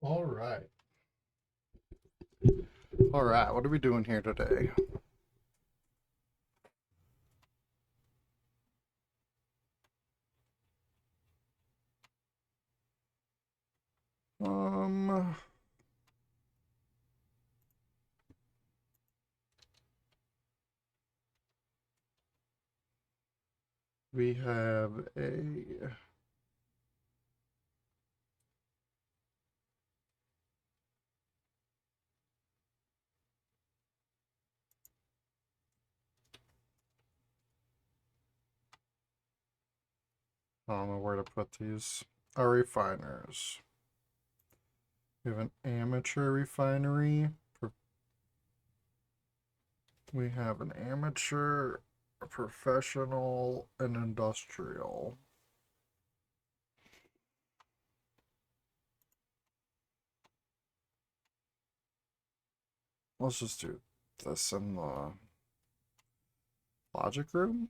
All right. All right. What are we doing here today? Um, we have a I don't know where to put these. Our refiners. We have an amateur refinery. We have an amateur, a professional, and industrial. Let's just do this in the logic room.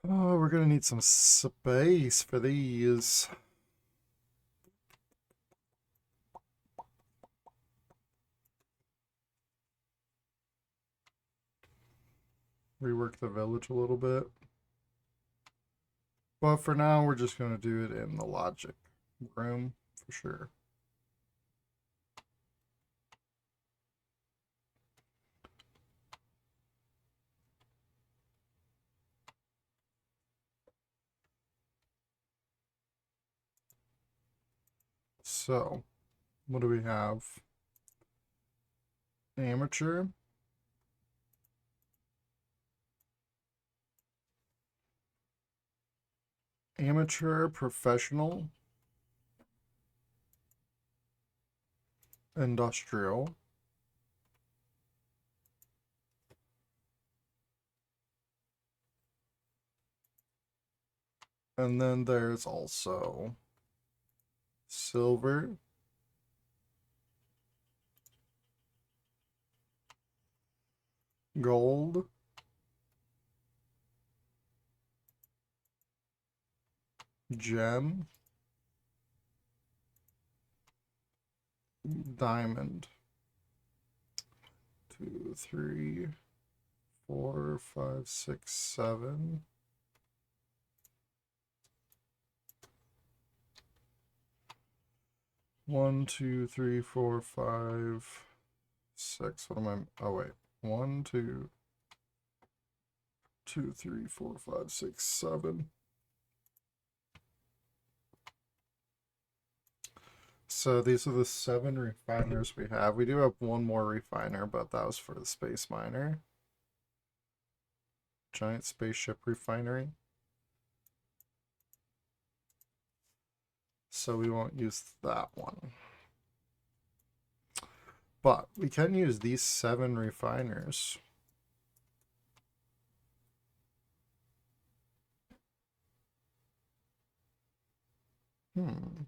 Oh, we're gonna need some space for these. Rework the village a little bit. But for now, we're just going to do it in the logic room for sure. So, what do we have? Amateur. Amateur, professional, industrial. And then there's also silver, gold, gem, diamond. 2, 3, 4, 5, 6, 7. One, two, three, four, five, six. What am I? Oh, wait. 1, 2, 2, 3, 4, 5, 6, 7. So these are the 7 refiners we have. We do have one more refiner, but that was for the space miner. Giant spaceship refinery. So we won't use that one. But we can use these 7 refiners. Hmm.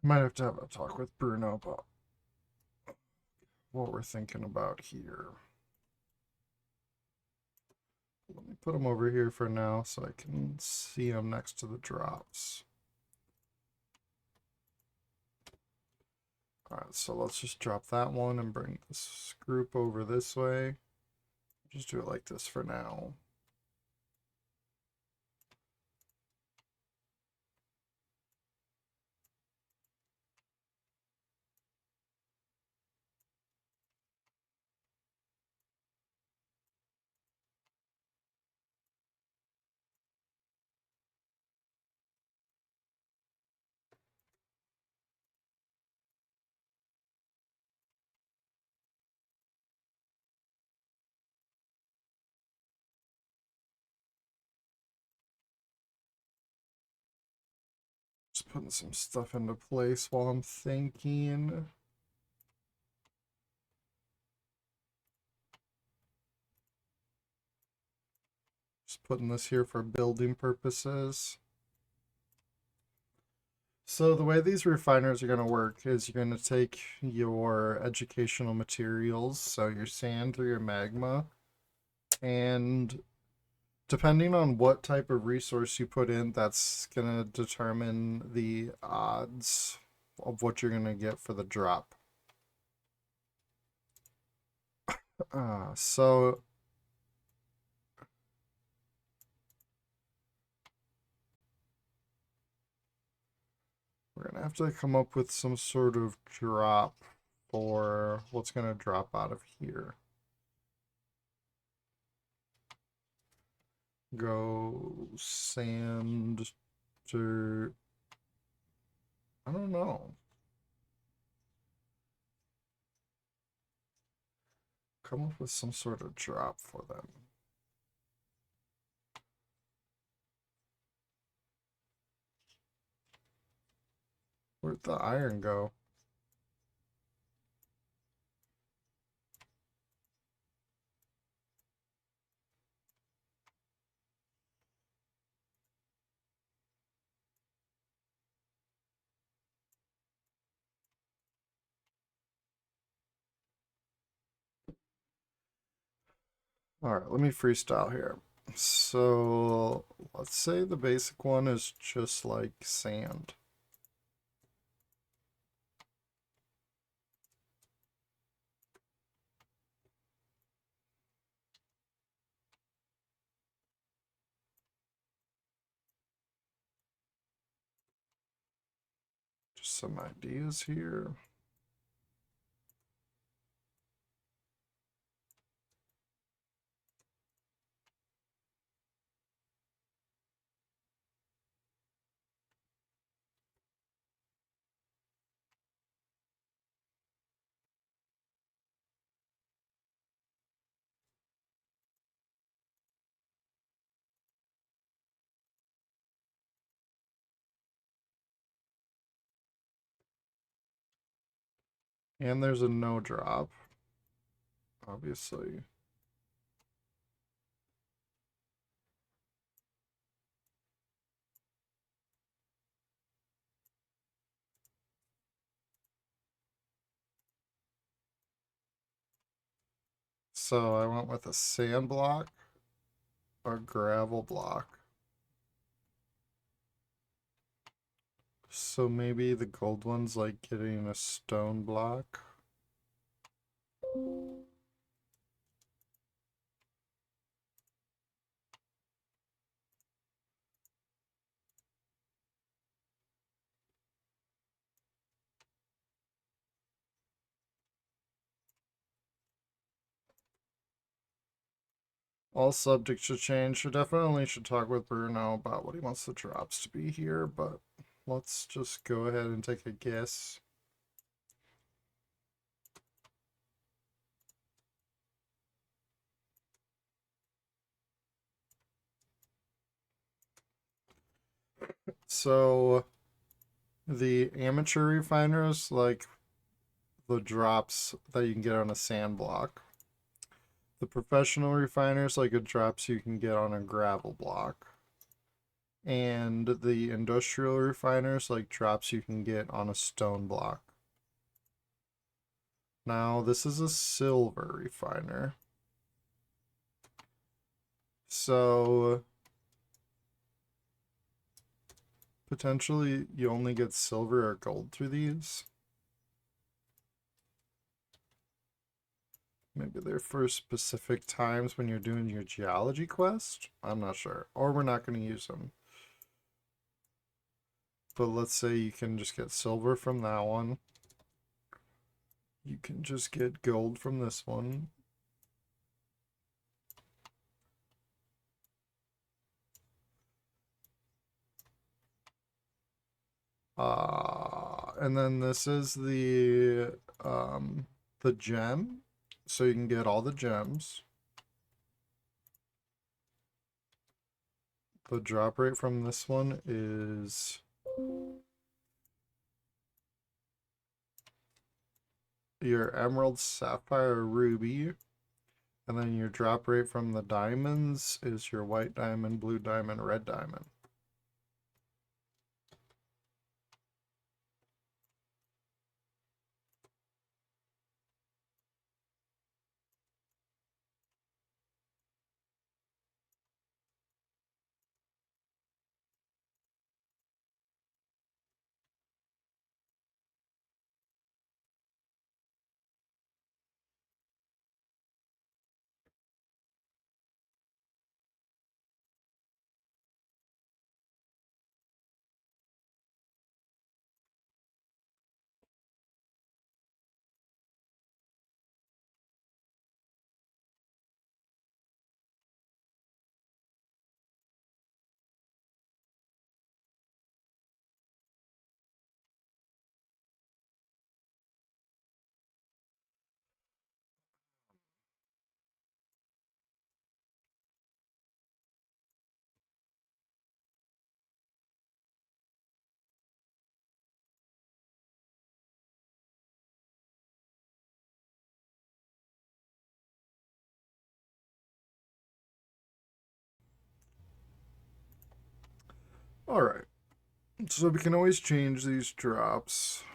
Might have to have a talk with Bruno about what we're thinking about here. Let me put them over here for now so I can see them next to the drops. Alright, so let's just drop that one and bring this group over this way. Just do it like this for now. Just putting some stuff into place while I'm thinking. Just putting this here for building purposes. So the way these refiners are going to work is you're going to take your educational materials, so your sand or your magma, and depending on what type of resource you put in, that's going to determine the odds of what you're going to get for the drop. So we're going to have to come up with some sort of drop for what's going to drop out of here. Go sand, dirt. I don't know. Come up with some sort of drop for them. Where'd the iron go? Alright, let me freestyle here. So, let's say the basic one is just like sand. Just some ideas here. And there's a no drop, obviously. So I went with a sand block or gravel block. So maybe the gold one's like getting a stone block. All subject to change. We definitely should talk with Bruno about what he wants the drops to be here, but let's just go ahead and take a guess. So the amateur refiners, like the drops that you can get on a sand block. The professional refiners, like the drops you can get on a gravel block. And the industrial refiners, like drops you can get on a stone block. Now, this is a silver refiner. So, potentially you only get silver or gold through these. Maybe they're for specific times when you're doing your geology quest? I'm not sure. Or we're not going to use them. But let's say you can just get silver from that one. You can just get gold from this one. And then this is the gem. So you can get all the gems. The drop rate from this one is your emerald, sapphire, ruby, and then your drop rate from the diamonds is your white diamond, blue diamond, red diamond. Alright, so we can always change these drops,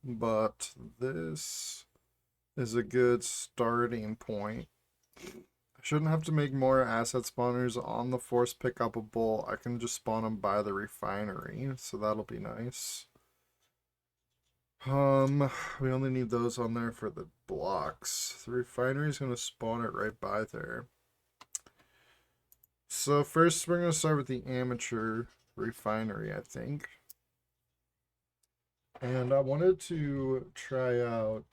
but this is a good starting point. I shouldn't have to make more asset spawners on the force pickupable. I can just spawn them by the refinery, so that'll be nice. We only need those on there for the blocks. The refinery is going to spawn it right by there. So first we're going to start with the amateur refinery, I think. And I wanted to try out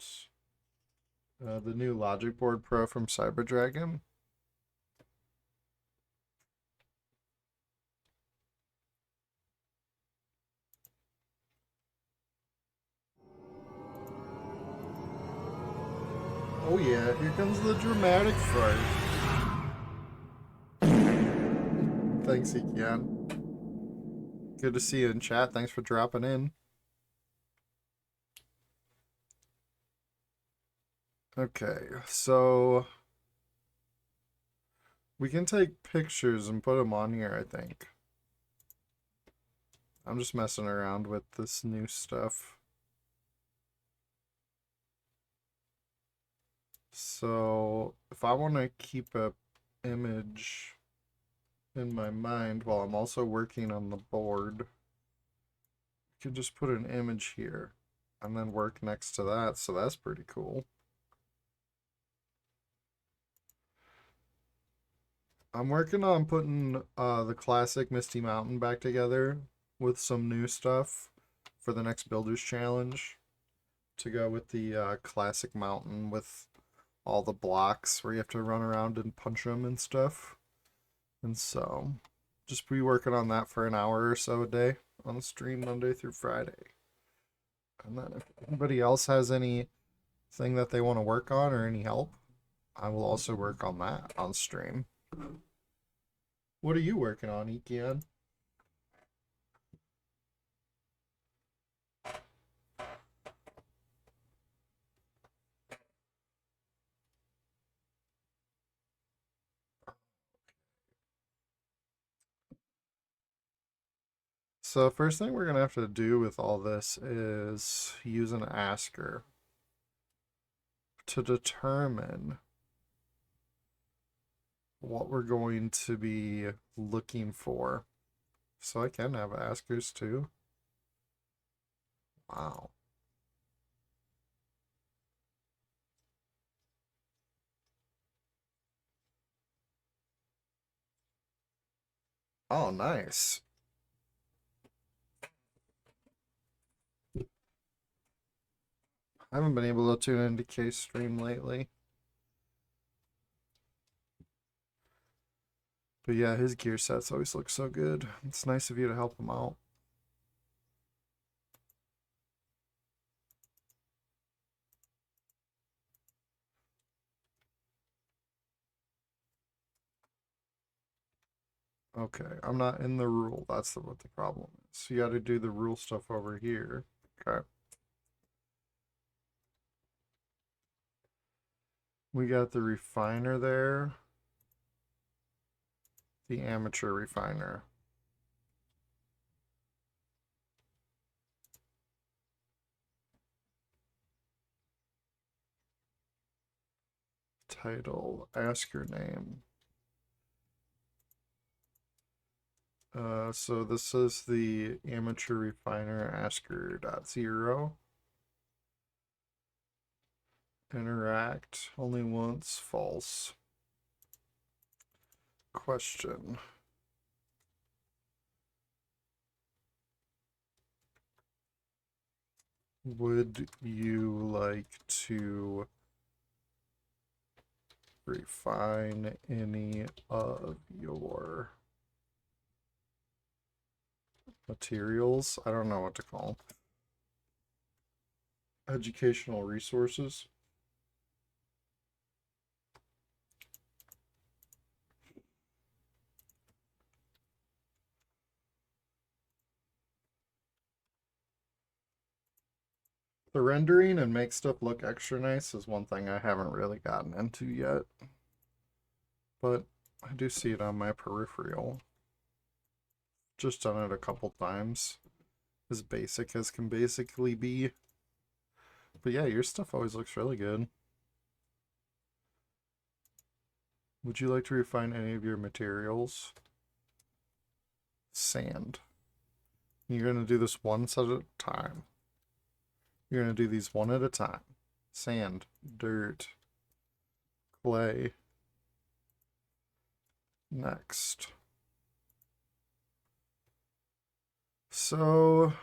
the new Logic Board Pro from CyberDragon. Oh yeah, here comes the dramatic fart. Thanks, Ikian. Good to see you in chat. Thanks for dropping in. Okay, so we can take pictures and put them on here, I think. I'm just messing around with this new stuff. So if I want to keep a image in my mind while I'm also working on the board, I can just put an image here and then work next to that. So that's pretty cool. I'm working on putting the classic Misty Mountain back together with some new stuff for the next Builders Challenge to go with the classic mountain with all the blocks where you have to run around and punch them and stuff. And so just be working on that for an hour or so a day on the stream Monday through Friday. And then if anybody else has anything that they want to work on or any help, I will also work on that on stream. What are you working on, Ikian? So first thing we're going to have to do with all this is use an asker to determine what we're going to be looking for. So I can have askers too. Wow. Oh, nice. I haven't been able to tune into K's stream lately. But yeah, his gear sets always look so good. It's nice of you to help him out. Okay, I'm not in the rule. That's what the problem is. So you got to do the rule stuff over here. Okay. We got the refiner there. The amateur refiner. Title, ask your name. So this is the amateur refiner asker.0. Interact only once, false. Question. Would you like to refine any of your materials? I don't know what to call them. Educational resources. The rendering and make stuff look extra nice is one thing I haven't really gotten into yet. But I do see it on my peripheral. Just done it a couple times. As basic as can basically be. But yeah, your stuff always looks really good. Would you like to refine any of your materials? Sand. You're going to do this one at a time. You're going to do these one at a time. Sand, dirt, clay. Next. So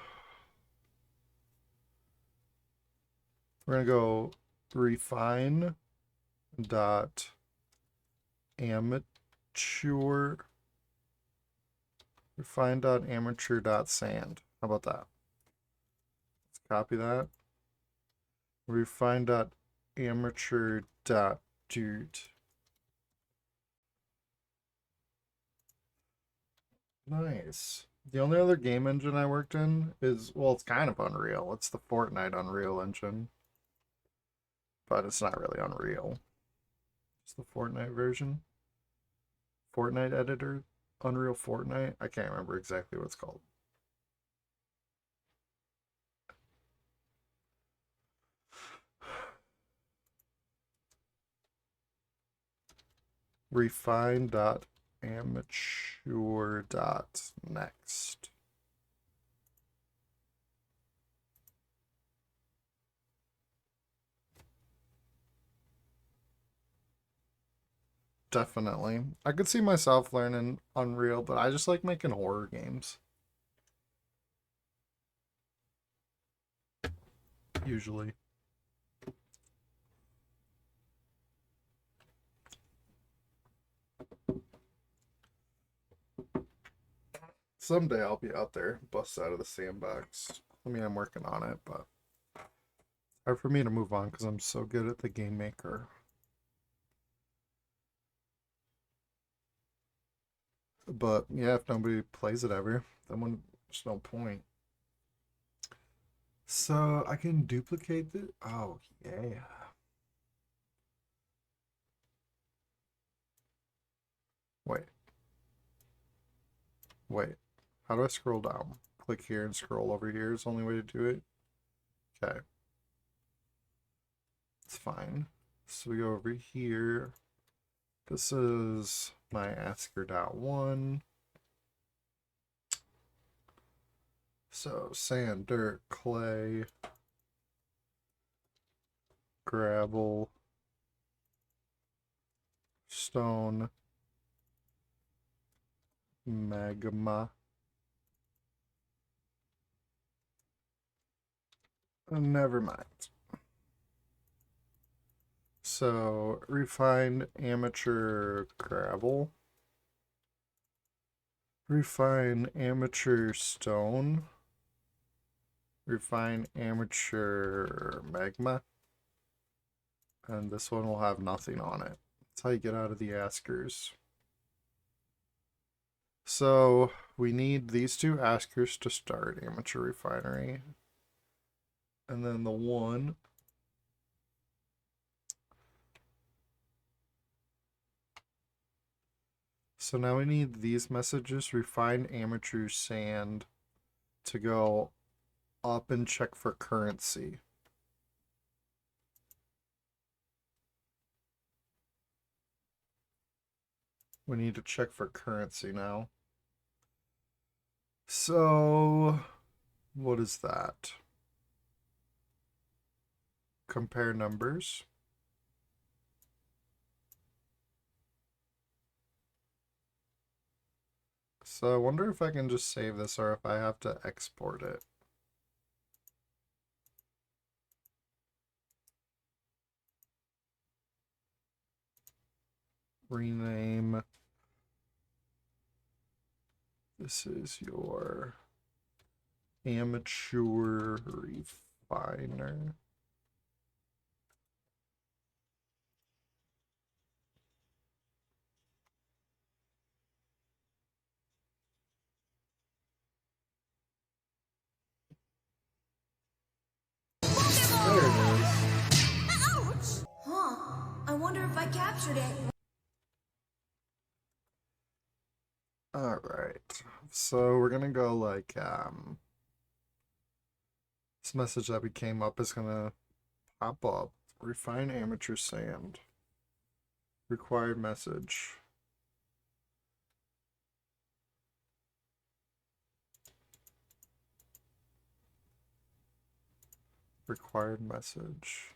we're going to go refine dot amateur refine.amateur.sand. How about that? Let's copy that. Refine.amateur.dirt. Nice. The only other game engine I worked in is, well, it's kind of Unreal. It's the Fortnite Unreal engine. But it's not really Unreal. It's the Fortnite version. Fortnite editor. Unreal Fortnite. I can't remember exactly what it's called. Refine.amateur.next. Definitely. I could see myself learning Unreal, but I just like making horror games. Usually. Someday I'll be out there, bust out of the sandbox. I mean, I'm working on it, but hard for me to move on because I'm so good at the GameMaker. But yeah, if nobody plays it ever, then there's no point. So I can duplicate the. Oh yeah. Wait. Wait. How do I scroll down? Click here and scroll over here is the only way to do it. Okay. It's fine. So we go over here. This is my asker.1. So sand, dirt, clay, gravel, stone, magma. Never mind. So refined amateur gravel. Refine amateur stone. Refine amateur magma. And this one will have nothing on it. That's how you get out of the askers. So we need these two askers to start amateur refinery. And then the one So now we need these messages, refined amateur sand, to go up and check for currency. We need to check for currency now. So, what is that? Compare numbers. So I wonder if I can just save this or if I have to export it. Rename. This is your amateur refiner. There it is. Ouch! Huh. I wonder if I captured it. Alright. So we're gonna go like this message that we came up is gonna pop up. Refine amateur sand. Required message. Required message.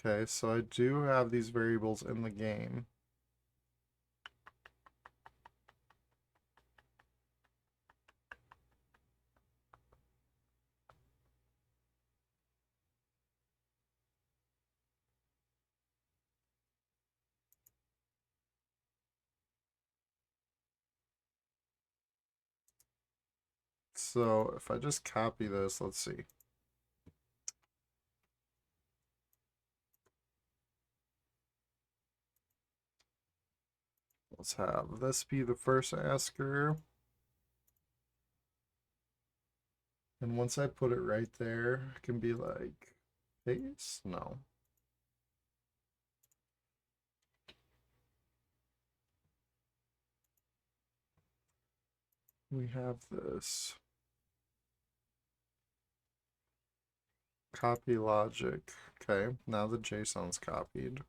Okay, so I do have these variables in the game. So if I just copy this, let's see. Let's have this be the first asker. And once I put it right there, it can be like, paste? No. We have this. Copy logic. Okay, now the JSON's copied.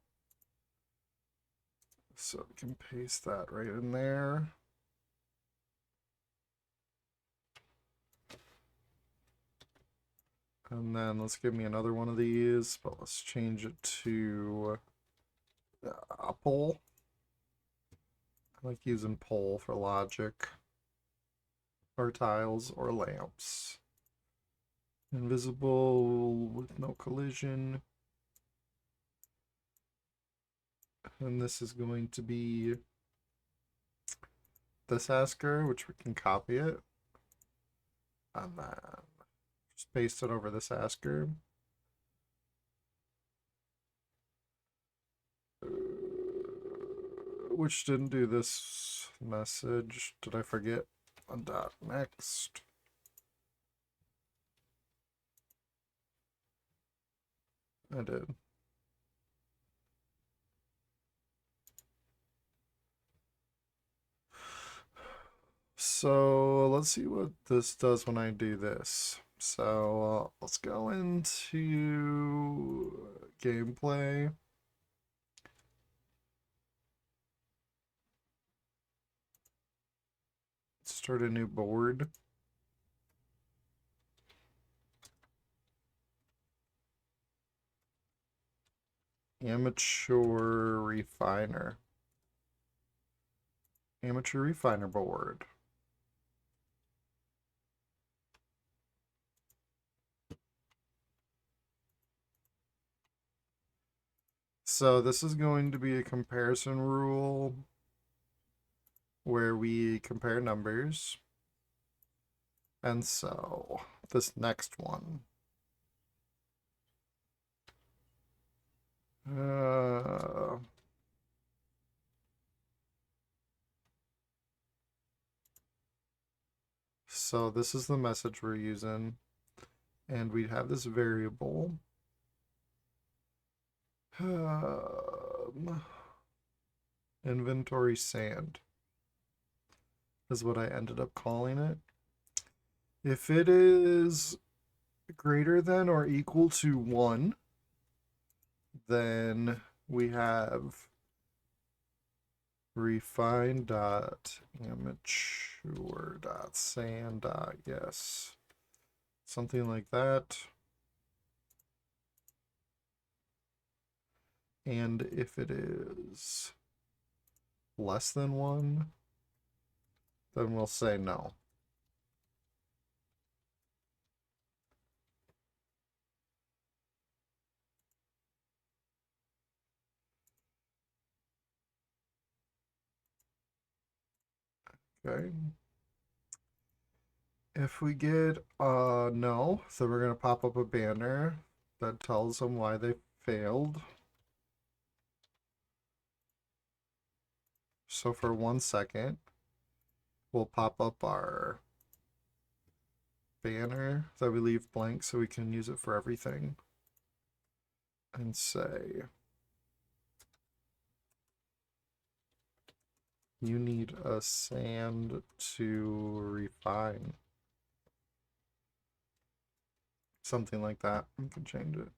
So we can paste that right in there. And then let's give me another one of these, but let's change it to a pole. I like using pole for logic, or tiles, or lamps. Invisible with no collision. And this is going to be this asker, which we can copy it. And then just paste it over this asker. Which didn't do this message. Did I forget? A dot next. I did. So let's see what this does when I do this. So let's go into gameplay. Start a new board. Amateur refiner. Amateur refiner board. So this is going to be a comparison rule where we compare numbers. And so this next one. So this is the message we're using, and we have this variable. Inventory sand is what I ended up calling it. If it is greater than or equal to 1, then we have refine dot amateur dot sand dot yes, something like that. And if it is less than 1, then we'll say no. Okay. If we get no, so we're going to pop up a banner that tells them why they failed. So for 1 second, we'll pop up our banner that we leave blank so we can use it for everything. And say, you need a sand to refine. Something like that. We can change it.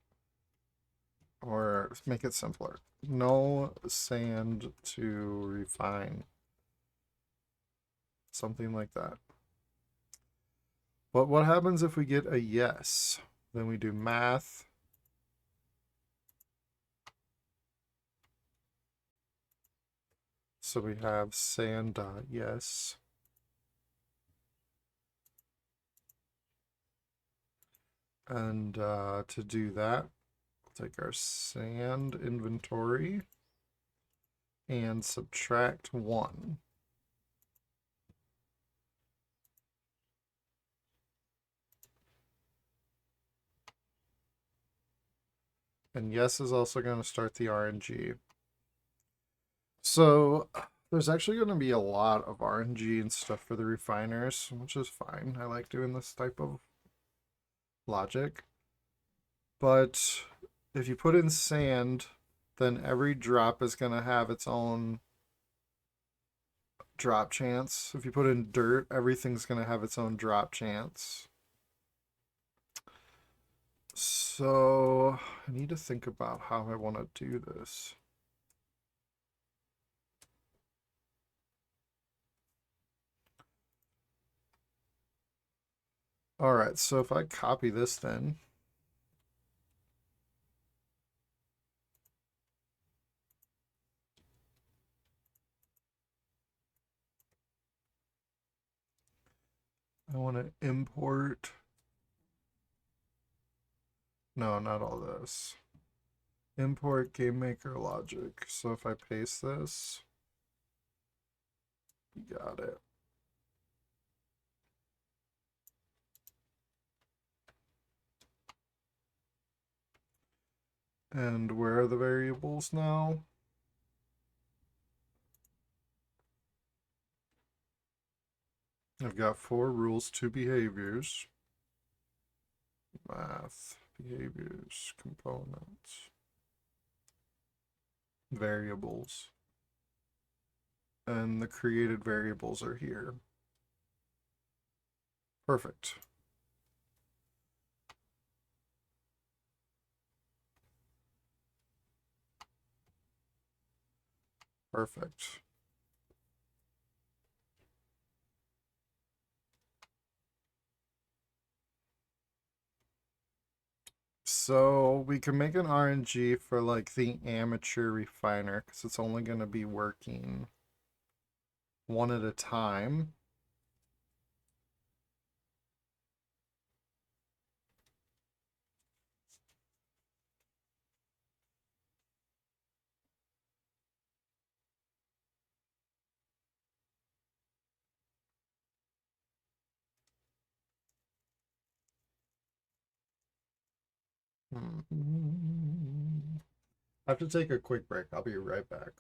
Or make it simpler. No sand to refine. Something like that. But what happens if we get a yes? Then we do math. So we have sand dot yes. And to do that, we'll take our sand inventory and subtract 1. And yes is also going to start the RNG. So there's actually going to be a lot of RNG and stuff for the refiners, which is fine. I like doing this type of logic. But if you put in sand, then every drop is going to have its own drop chance. If you put in dirt, everything's going to have its own drop chance. So I need to think about how I want to do this. All right, so if I copy this then, I want to import, no, not all this. Import GameMaker logic. So if I paste this, got it. And where are the variables now? I've got 4 rules, 2 behaviors. Math, behaviors, components, variables. And the created variables are here. Perfect. Perfect. So we can make an RNG for like the amateur refiner because it's only going to be working 1 at a time. I have to take a quick break. I'll be right back.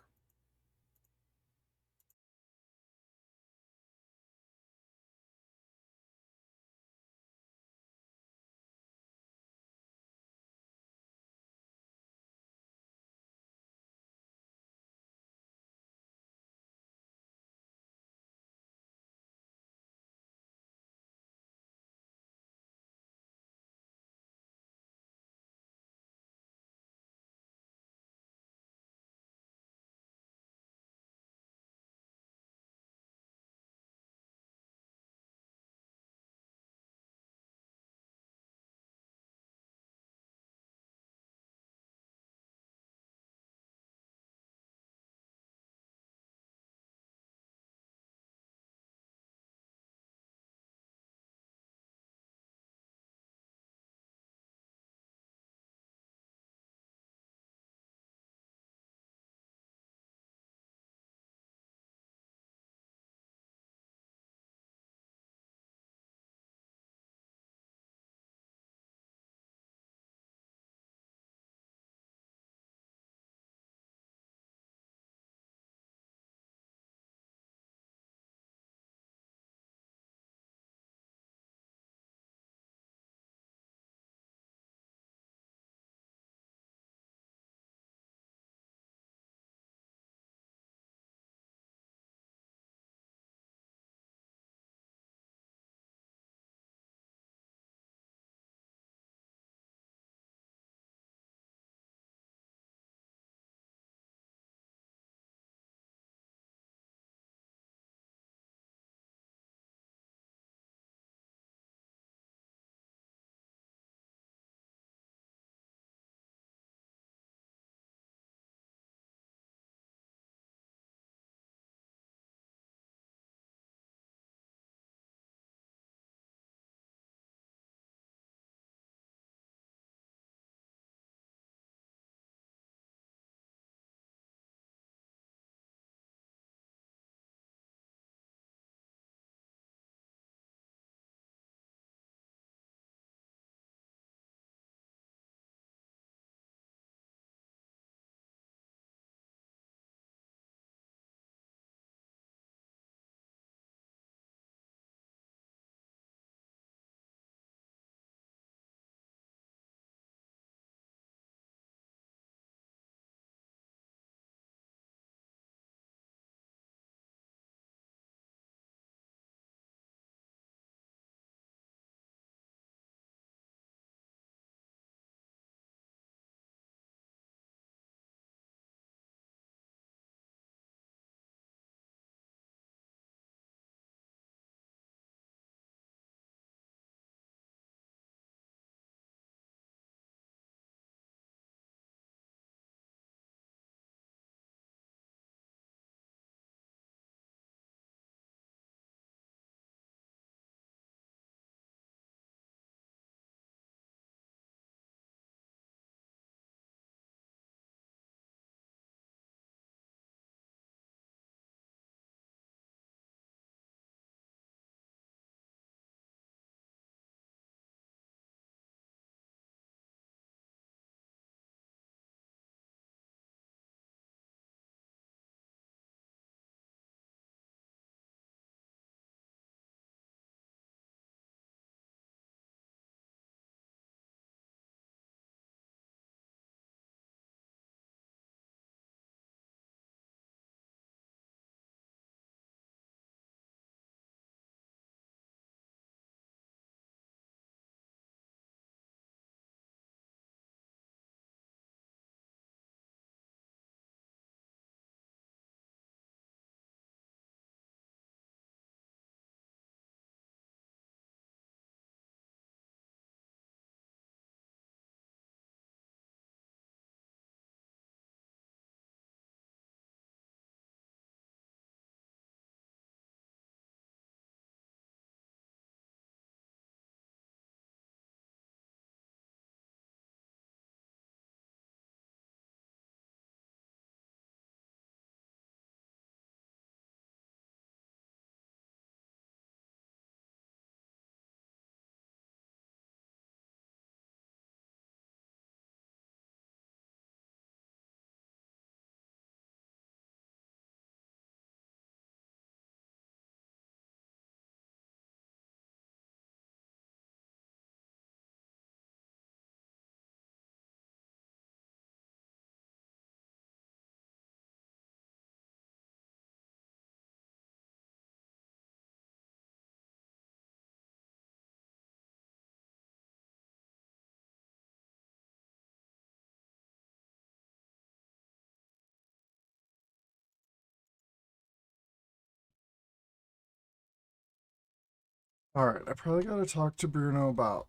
All right, I probably got to talk to Bruno about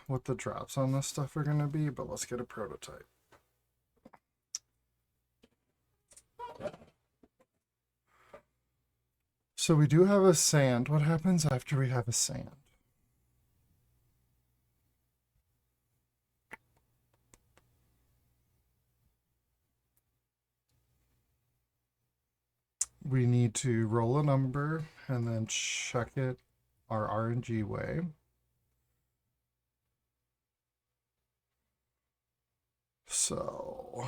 what the drops on this stuff are going to be, but let's get a prototype. So we do have a sand. What happens after we have a sand? We need to roll a number and then check it our RNG way. So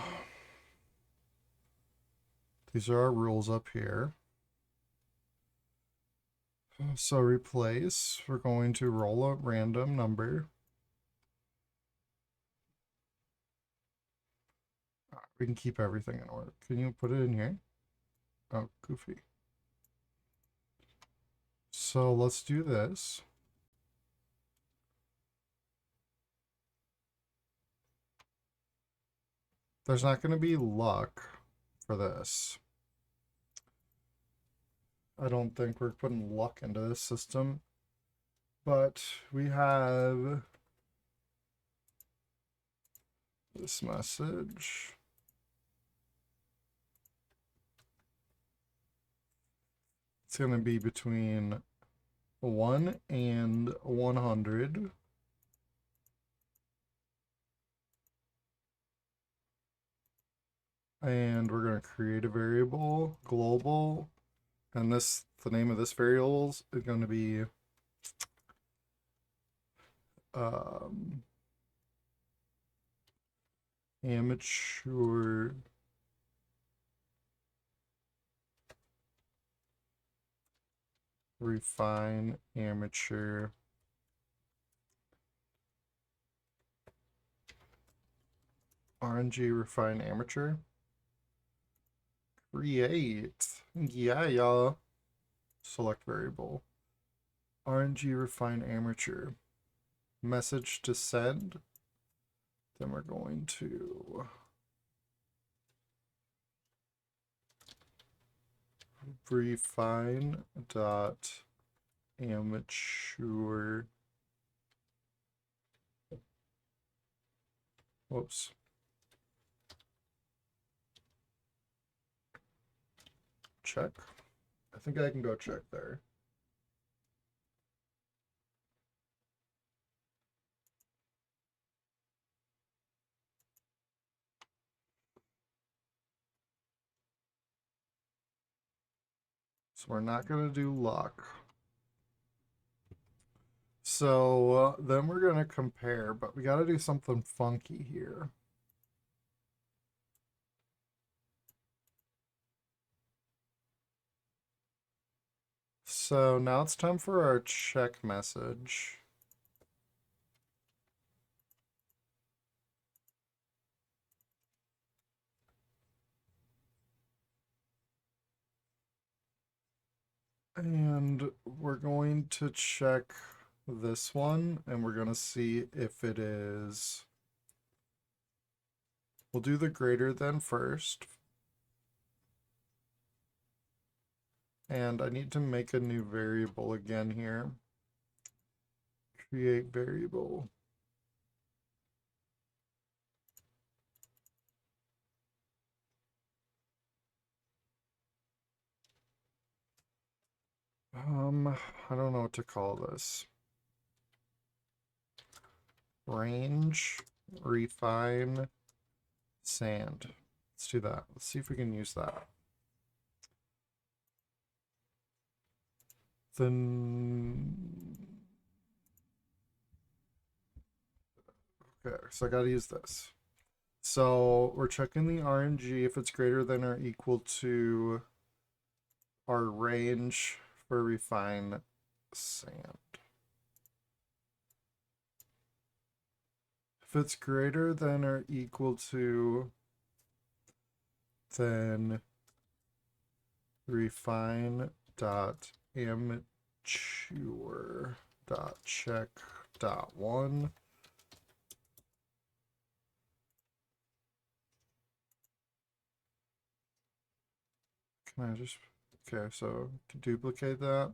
these are our rules up here. So replace, we're going to roll a random number. We can keep everything in order. Can you put it in here? Oh, goofy. So let's do this. There's not going to be luck for this. I don't think we're putting luck into this system. But we have this message. It's going to be between 1 and 100. And we're going to create a variable, global. And the name of this variable is going to be amateur refine amateur RNG refine amateur create. Yeah, y'all. Select variable RNG refine amateur message to send. Then we're going to refine dot amateur. Whoops. Check. I think I can go check there. So we're not going to do luck. So then we're going to compare, but we got to do something funky here. So now it's time for our check message. And we're going to check this one, and we're going to see if it is. We'll do the greater than first. And I need to make a new variable again here. Create variable. I don't know what to call this. Range, refine, sand. Let's do that. Let's see if we can use that. Then, okay, so I gotta use this. So we're checking the RNG if it's greater than or equal to our range for refine sand. If it's greater than or equal to, then refine dot amateur dot check dot one. Can I just, okay, so duplicate that.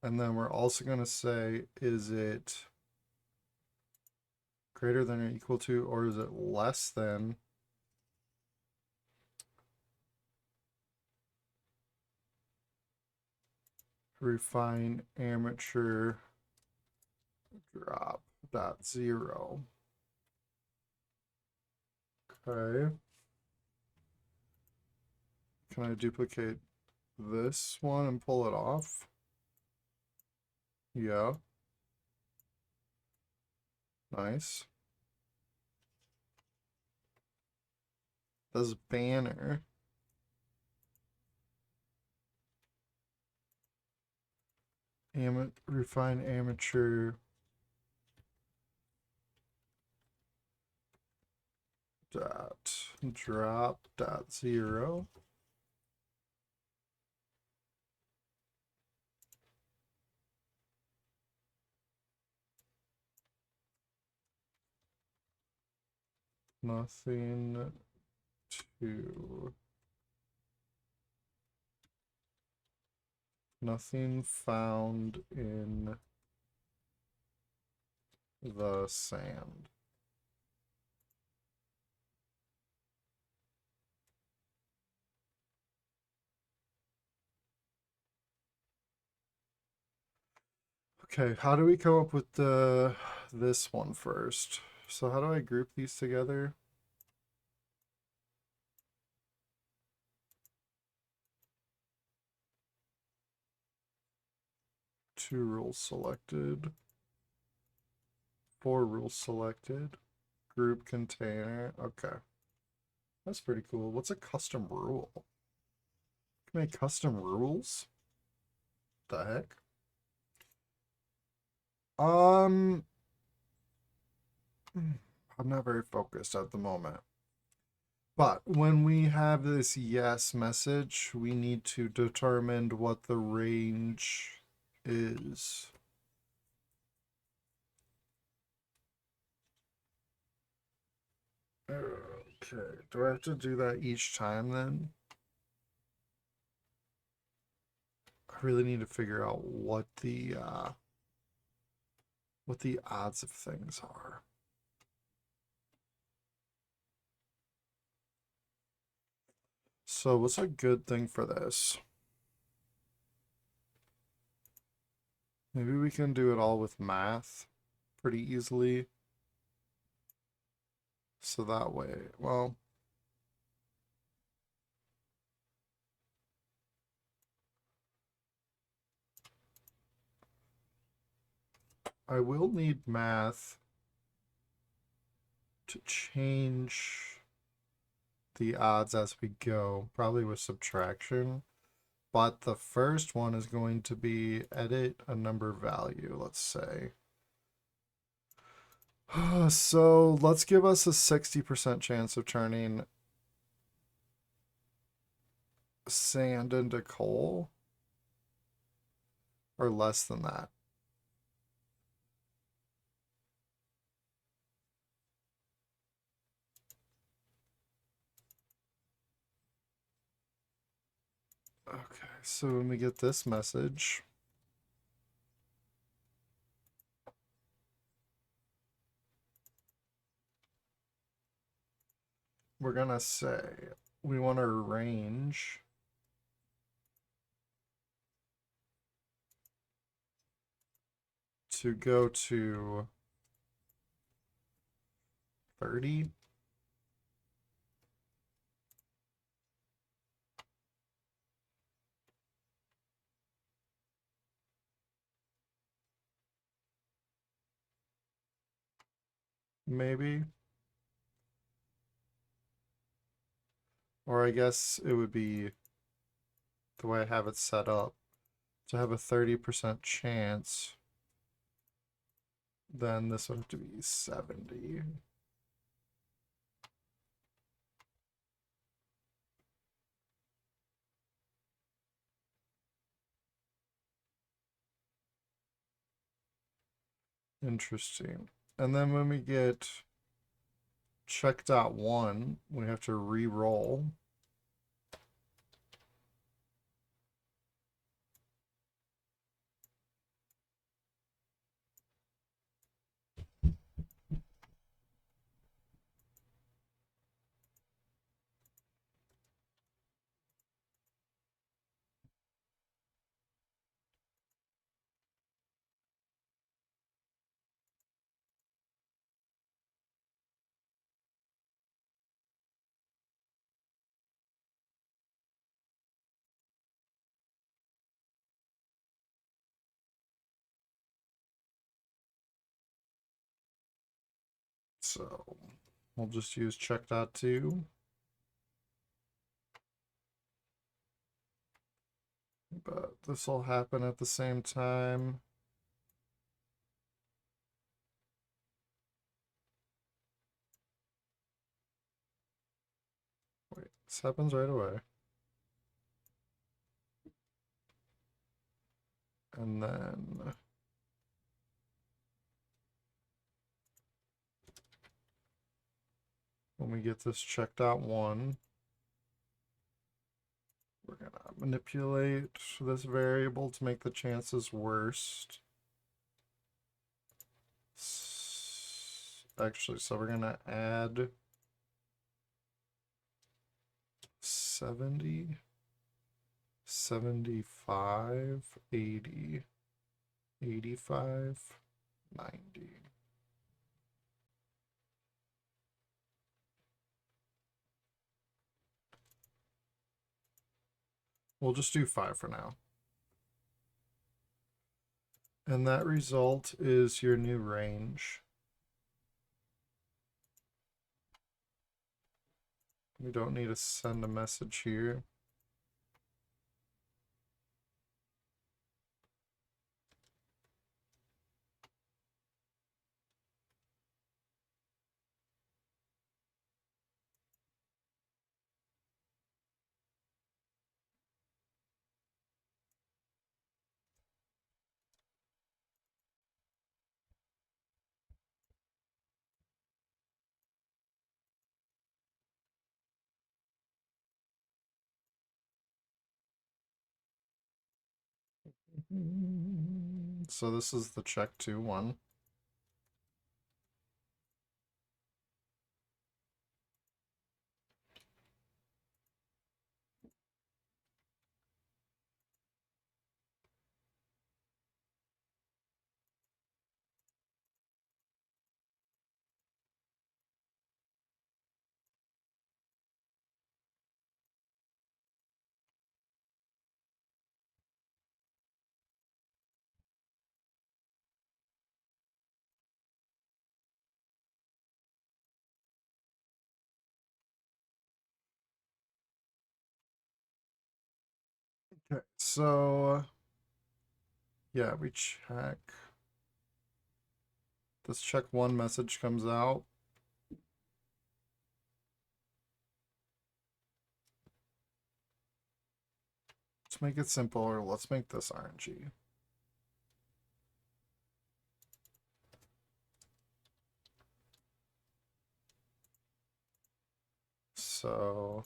And then we're also going to say, is it greater than or equal to, or is it less than refine amateur drop dot zero. Okay. Can I duplicate this one and pull it off? Yeah. Nice. This banner. Refine amateur dot drop dot zero. Nothing to nothing found in the sand. Okay, how do we come up with this one first? So how do I group these together? Two rules selected. Four rules selected. Group container. Okay. That's pretty cool. What's a custom rule? Can make custom rules? The heck? I'm not very focused at the moment. But when we have this yes message, we need to determine what the range is. Okay, do I have to do that each time then? I really need to figure out what the odds of things are. So what's a good thing for this? Maybe we can do it all with math pretty easily. So that way, well, I will need math to change the odds as we go, probably with subtraction. But the first one is going to be edit a number value, let's say. So let's give us a 60% chance of turning sand into coal, or less than that. Okay, so when we get this message, we're gonna say we want to range to go to 30. Maybe. Or I guess it would be the way I have it set up. To have a 30% chance, then this would have to be 70. Interesting. And then when we get check.1, we have to re-roll. So we'll just use check.to. But this will happen at the same time. Wait, this happens right away. And then when we get this check.1, we're going to manipulate this variable to make the chances worst. Actually, so we're going to add 70, 75, 80, 85, 90. We'll just do 5 for now. And that result is your new range. We don't need to send a message here. So this is the check.to one. Okay, so yeah, we check. This check1 message comes out. Let's make it simpler. Let's make this RNG. So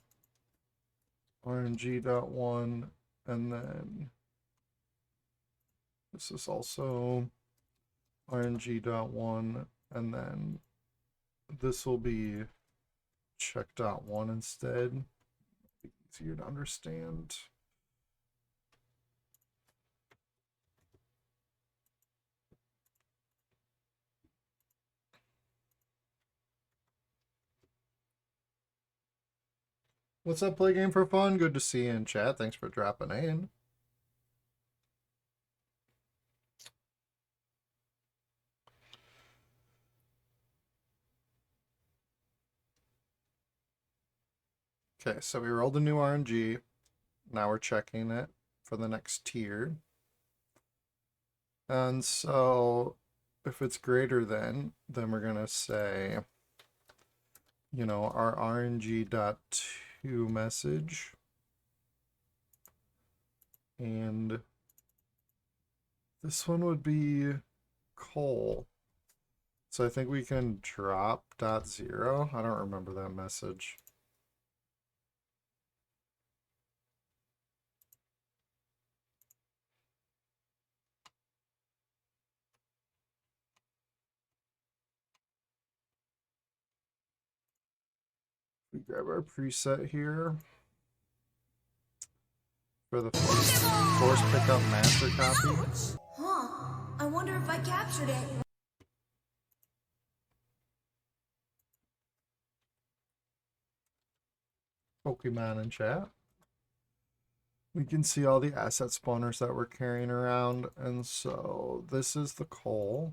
RNG.1, and then this is also RNG.1, and then this will be check.1 instead. Easier to understand. What's up, Play Game for Fun? Good to see you in chat. Thanks for dropping in. Okay, so we rolled a new RNG. Now we're checking it for the next tier. And so if it's greater than, then we're going to say, you know, our RNG.to message. And this one would be coal. So I think we can drop .0. I don't remember that message. We grab our preset here for the force pickup master copy. Huh. I wonder if I captured it. Pokemon in chat. We can see all the asset spawners that we're carrying around, and so this is the coal.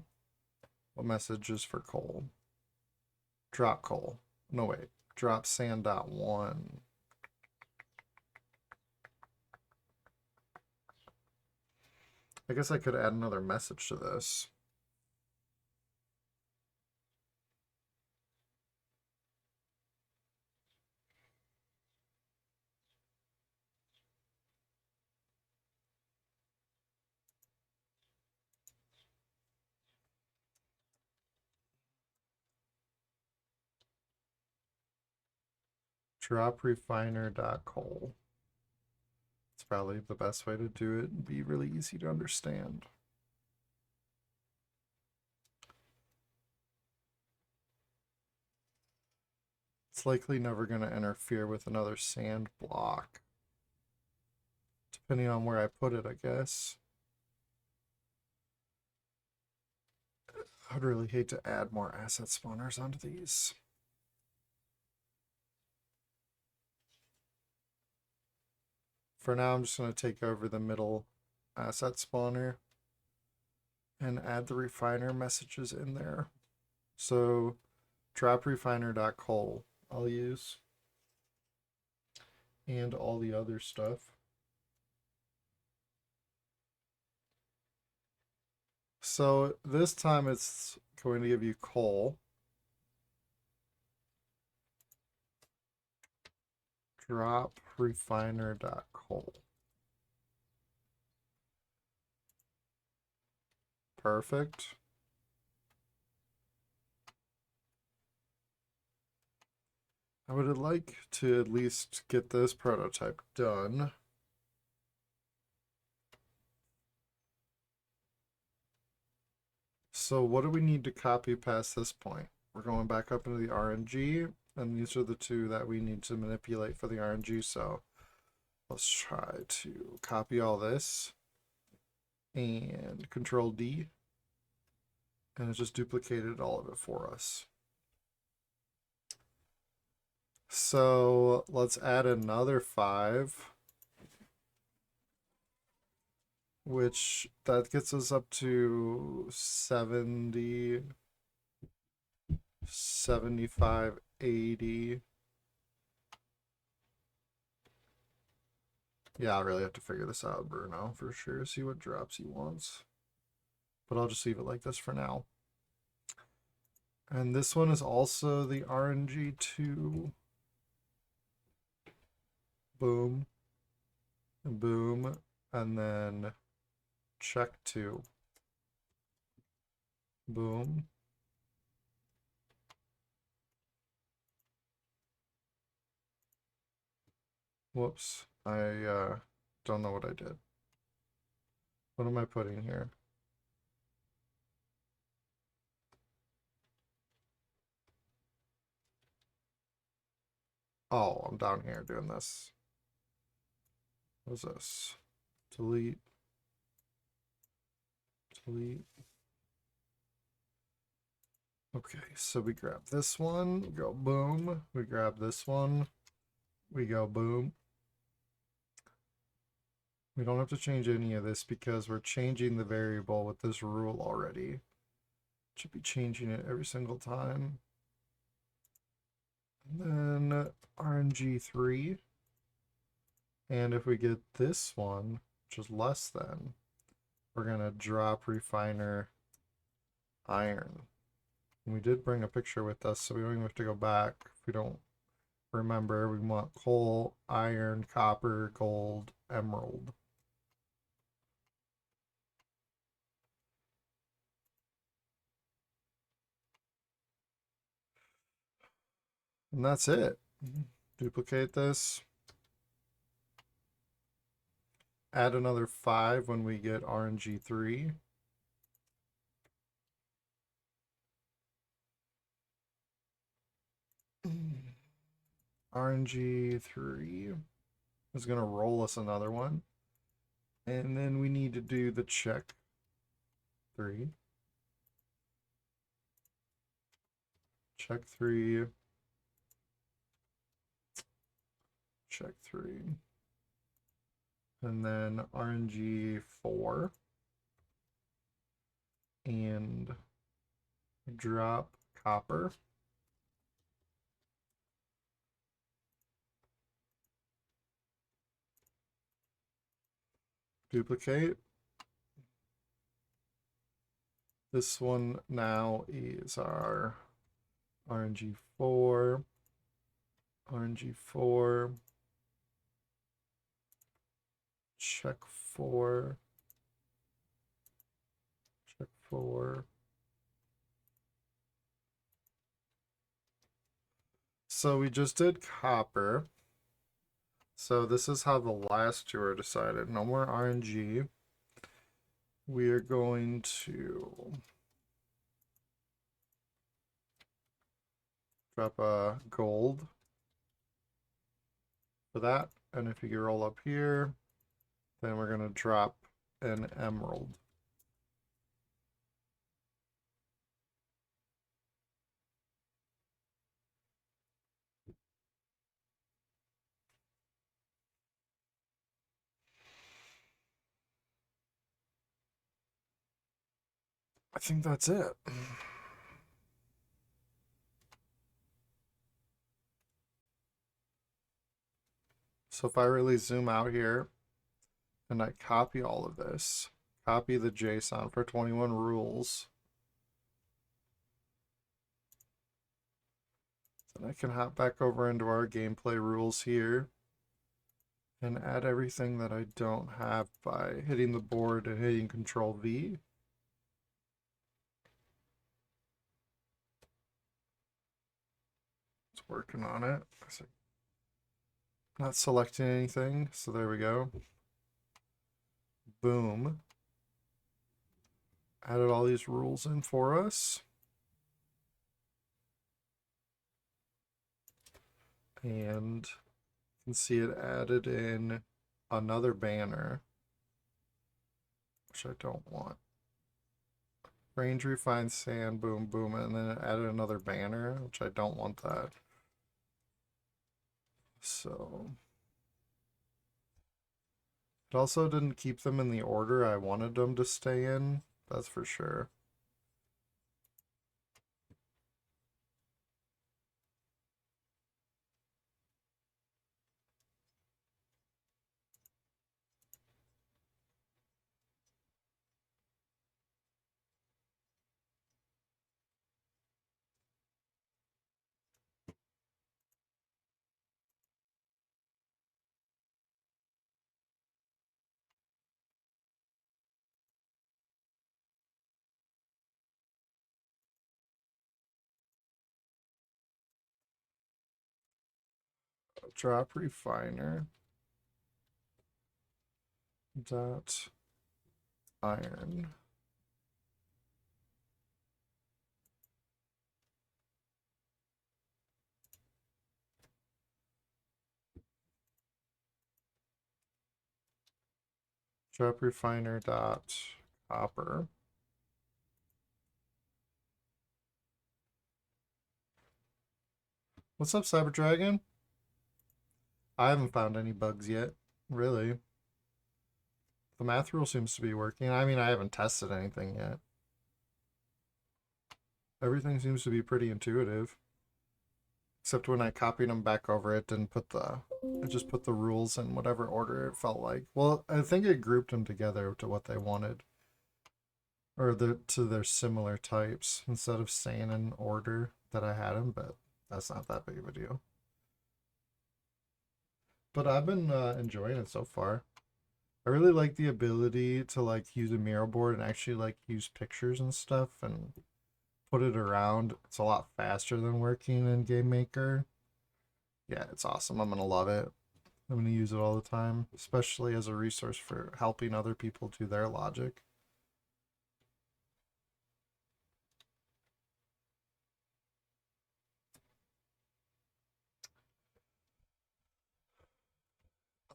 What message is for coal? Drop coal. No, wait. Drop sand dot one. I guess I could add another message to this. Drop refiner dot coal. It's probably the best way to do it and be really easy to understand. It's likely never going to interfere with another sand block. Depending on where I put it, I guess. I'd really hate to add more asset spawners onto these. For now, I'm just going to take over the middle asset spawner and add the refiner messages in there. So drop refiner.coal I'll use. And all the other stuff. So this time it's going to give you coal. Drop refiner.coal. Perfect. I would like to at least get this prototype done. So what do we need to copy past this point? We're going back up into the RNG, and these are the two that we need to manipulate for the RNG. So let's try to copy all this and Control D, and it just duplicated all of it for us. So let's add another 5, which that gets us up to 70, 75, 80. Yeah, I really have to figure this out, Bruno, for sure. See what drops he wants. But I'll just leave it like this for now. And this one is also the RNG2. Boom. And boom. And then check 2. Boom. Whoops. I don't know what I did. What am I putting here? Oh, I'm down here doing this. What's this? Delete. Delete. Okay, so we grab this one, we go boom. We grab this one, we go boom. We don't have to change any of this because we're changing the variable with this rule already. Should be changing it every single time. And then RNG3. And if we get this one, which is less than, we're going to drop refiner iron. And we did bring a picture with us, so we don't even have to go back if we don't remember. We want coal, iron, copper, gold, emerald. And that's it. Duplicate this. Add another 5 when we get RNG3. RNG3 is going to roll us another one. And then we need to do the check 3. Check 3. Check 3. And then RNG4. And drop copper. Duplicate. This one now is our RNG4, RNG4, check 4, check 4. So we just did copper. So this is how the last two are decided. No more RNG. We are going to drop a gold for that. And if you roll up here, then we're going to drop an emerald. I think that's it. So if I really zoom out here and I copy all of this, copy the JSON for 21 rules, then I can hop back over into our gameplay rules here and add everything that I don't have by hitting the board and hitting Control V. It's working on it. Not selecting anything, so there we go. Boom. Added all these rules in for us. And you can see it added in another banner, which I don't want. Range refined sand, boom, boom, and then it added another banner, which I don't want that. So it also didn't keep them in the order I wanted them to stay in, that's for sure. Drop refiner dot iron. Drop refiner dot copper. What's up, Cyber Dragon? I haven't found any bugs yet, really. The math rule seems to be working. I mean, I haven't tested anything yet. Everything seems to be pretty intuitive. Except when I copied them back over, it didn't put it just put the rules in whatever order it felt like. Well, I think it grouped them together to what they wanted. Or to their similar types, instead of saying in order that I had them, but that's not that big of a deal. But I've been enjoying it so far. I really like the ability to like use a mirror board and actually like use pictures and stuff and put it around. It's a lot faster than working in GameMaker. Yeah, it's awesome. I'm gonna love it. I'm gonna use it all the time, especially as a resource for helping other people do their logic.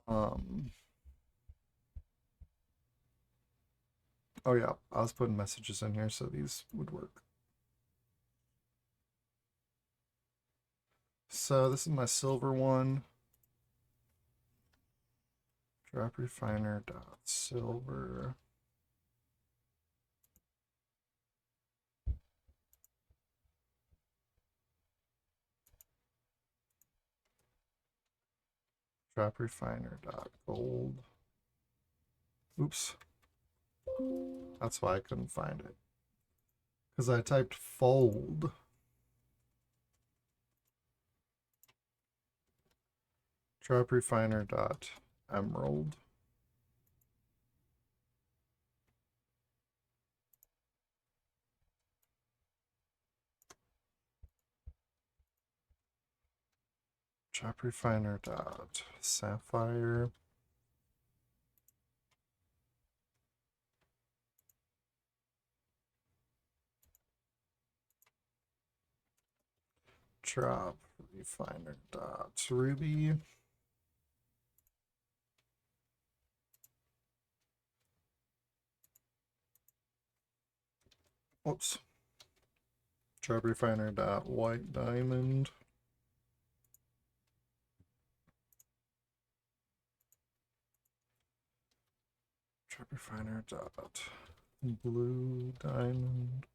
Um, oh yeah, I was putting messages in here so these would work. So this is my silver one. Drop refiner dot silver. Drop refiner dot gold. Oops. That's why I couldn't find it. Because I typed fold. Drop refiner dot emerald. Drop refiner dot sapphire. Drop refiner dot ruby. Whoops. Drop refiner dot white diamond. Drop refiner dot blue diamond.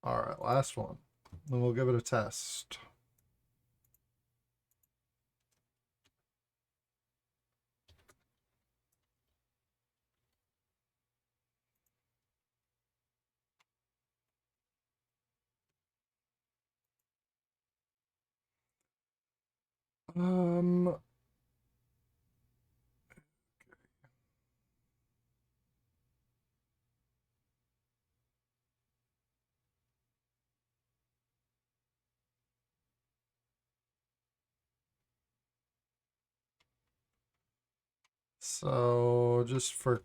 All right, last one. Then we'll give it a test. Um, so just for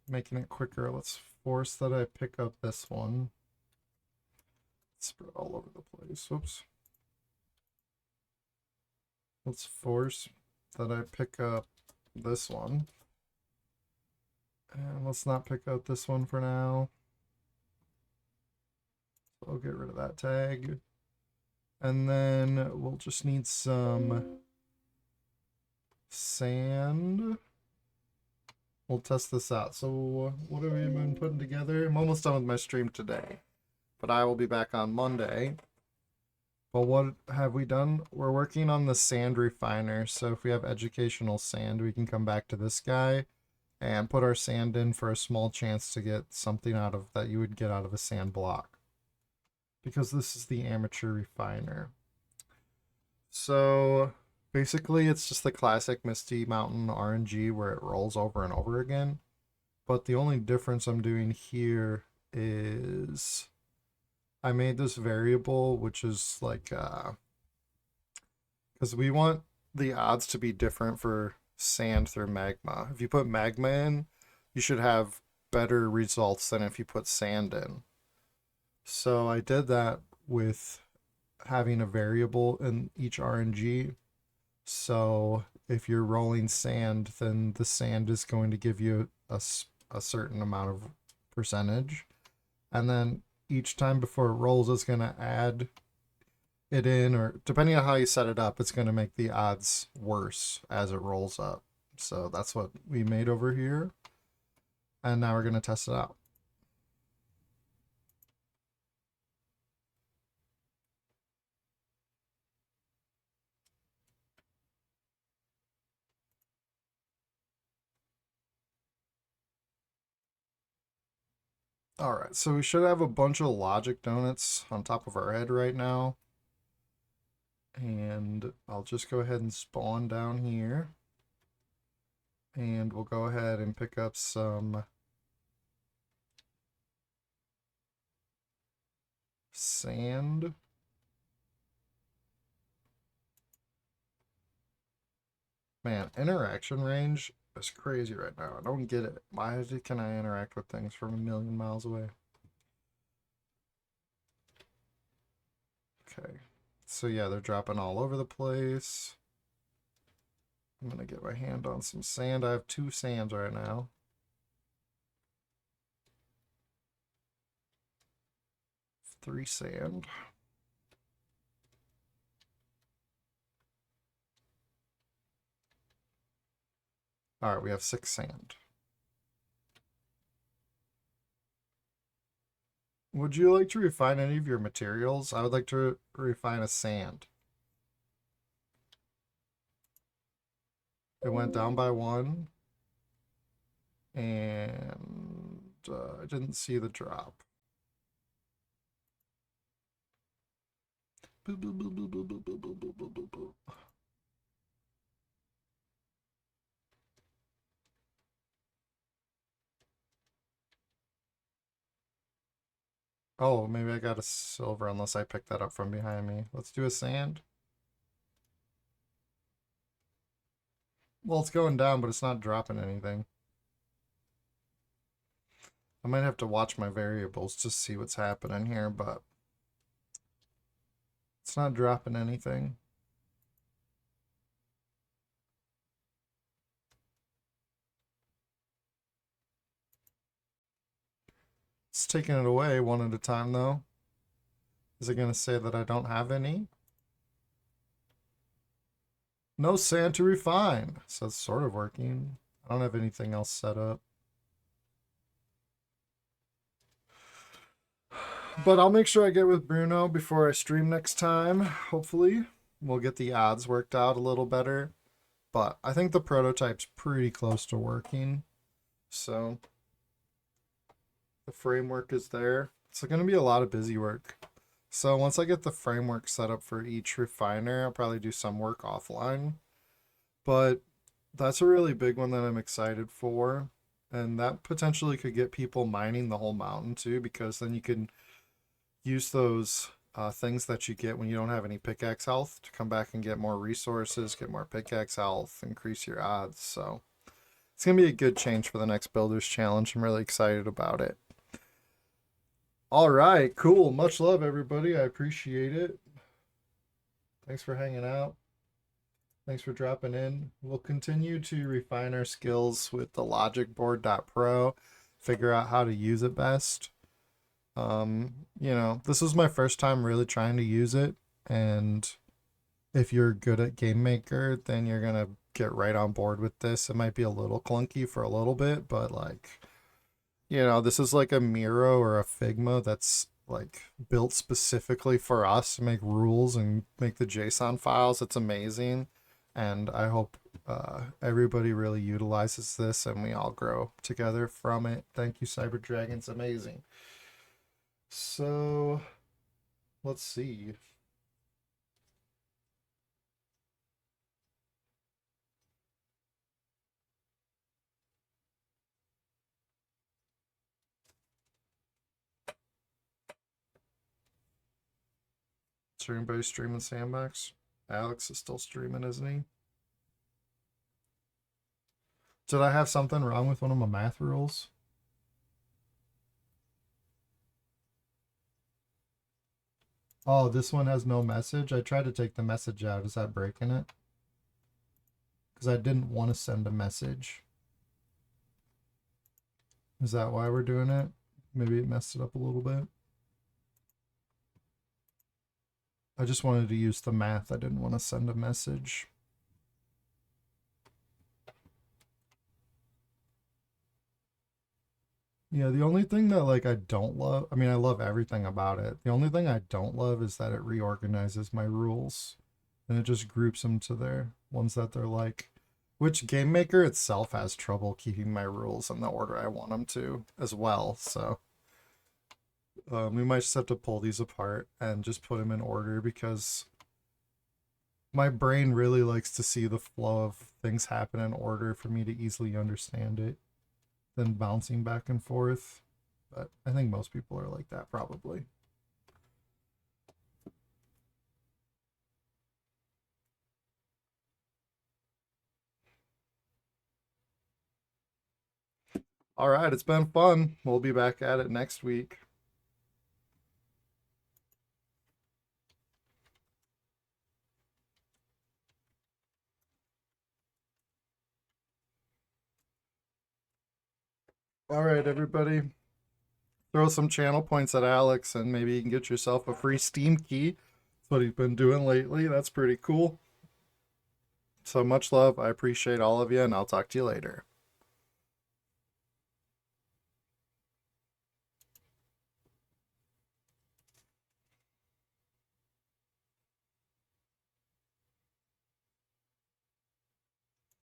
making it quicker, let's force that I pick up this one. Spread all over the place. Oops. Let's force that I pick up this one. And let's not pick out this one for now. So I'll get rid of that tag. And then we'll just need some sand. We'll test this out. So what have we been putting together? I'm almost done with my stream today, but I will be back on Monday. But what have we done? We're working on the sand refiner. So if we have educational sand, we can come back to this guy and put our sand in for a small chance to get something out of that you would get out of a sand block. Because this is the amateur refiner. So basically it's just the classic Misty Mountain RNG where it rolls over and over again. But the only difference I'm doing here is I made this variable, which is like, because we want the odds to be different for sand through magma. If you put magma in, you should have better results than if you put sand in. So I did that with having a variable in each RNG. So if you're rolling sand, then the sand is going to give you a certain amount of percentage. And then each time before it rolls, it's going to add it in, or depending on how you set it up, it's going to make the odds worse as it rolls up. So that's what we made over here. And now we're going to test it out. All right, so we should have a bunch of logic donuts on top of our head right now. And I'll just go ahead and spawn down here. And we'll go ahead and pick up some sand. Man, interaction range is crazy right now. I don't get it. Why can I interact with things from a million miles away? Okay. So yeah, they're dropping all over the place. I'm gonna get my hand on some sand. I have 2 sands right now. Three sand. All right, we have 6 sand. Would you like to refine any of your materials? I would like to refine a sand. It went down by 1. And I didn't see the drop. Boop, boop, boop, boop, boop, boop, boop, boop, boop, boop, boop. Oh, maybe I got a silver unless I picked that up from behind me. Let's do a sand. Well, it's going down, but it's not dropping anything. I might have to watch my variables to see what's happening here, but it's not dropping anything. It's taking it away one at a time, though. Is it going to say that I don't have any? No sand to refine. So it's sort of working. I don't have anything else set up. But I'll make sure I get with Bruno before I stream next time. Hopefully, we'll get the odds worked out a little better. But I think the prototype's pretty close to working. So the framework is there. It's going to be a lot of busy work. So once I get the framework set up for each refiner, I'll probably do some work offline. But that's a really big one that I'm excited for. And that potentially could get people mining the whole mountain too, because then you can use those things that you get when you don't have any pickaxe health to come back and get more resources, get more pickaxe health, increase your odds. So it's going to be a good change for the next Builders Challenge. I'm really excited about it. All right, cool. Much love, everybody. I appreciate it. Thanks for hanging out. Thanks for dropping in. We'll continue to refine our skills with the logicboard.pro, figure out how to use it best. You know, this was my first time really trying to use it, and if you're good at GameMaker, then you're gonna get right on board with this. It might be a little clunky for a little bit, but like, you know, this is like a Miro or a Figma that's like built specifically for us to make rules and make the JSON files. It's amazing, and I hope everybody really utilizes this and we all grow together from it. Thank you, Cyber Dragons. Amazing. So let's see. Is anybody streaming Sandbox? Alex is still streaming, isn't he? Did I have something wrong with one of my math rules? Oh, this one has no message. I tried to take the message out. Is that breaking it? Because I didn't want to send a message. Is that why we're doing it? Maybe it messed it up a little bit. I just wanted to use the math. I didn't want to send a message. Yeah, the only thing that like I don't love, I mean, I love everything about it. The only thing I don't love is that it reorganizes my rules and it just groups them to their ones that they're like, which GameMaker itself has trouble keeping my rules in the order I want them to as well. So we might just have to pull these apart and just put them in order because my brain really likes to see the flow of things happen in order for me to easily understand it than bouncing back and forth. But I think most people are like that probably. All right, it's been fun. We'll be back at it next week. All right, everybody. Throw some channel points at Alex and maybe you can get yourself a free Steam key. That's what he's been doing lately. That's pretty cool. So much love. I appreciate all of you, and I'll talk to you later.